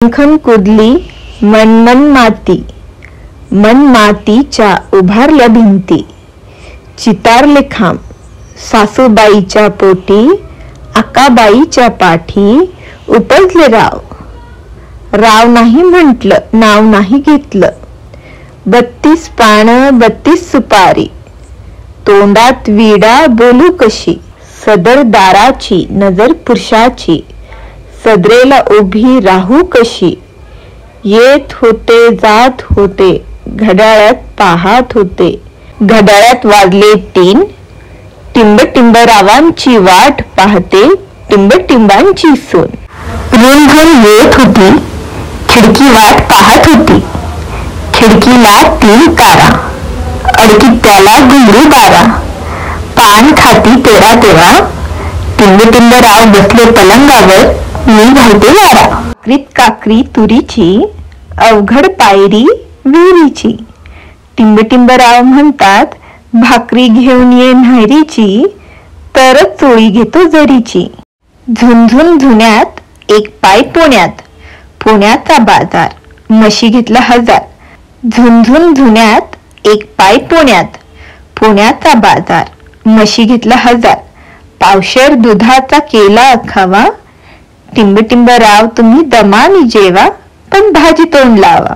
खन कुदली मन मातीच्या उभारल्या भिंती, चितारले खांब सासूबाईच्या पोटी, आकाबाईच्या पाठी उपजले राव नाही म्हटलं, नाव नाही घेतलं. 32 पानं 32 सुपारी, तोंडात विडा बोलू कशी. सदर दाराची नजर पुरुषाची, सदरेला उभी राहू कशी. येत होते जात होते, घड्याळात पाहत होते. घड्याळात वाजले 3. टिंबटिंबरावांची वाट पाहते टिंबटिंबांची सून. रुंधून येत होती, खिडकी वाट पाहत होती. खिडकीला 3 कारा, अडकीत त्याला घुंगरू बारा. पान खाती तेरा टिंबटिंबराव बसले पलंगावर, मी घालते वारा. काकरी तुरीची, अवघड पायरी विहिरीची. टिंबटिंबराव म्हणतात, भाकरी घेऊन ये न्हायरीची, तरच चोळी घेतो जरीची. झुंझुन झुन्यात एक पाय पुण्यात, पुण्याचा बाजार म्हशी घेतला 1000. झुंझुन झुन्यात एक पाय पुण्यात, पुण्याचा बाजार म्हशी घेतला 1000. पावशेर दुधाचा केला खावा, टिंबटिंबराव तुम्ही दमानी जेवा, पण भाजी तोंड लावा.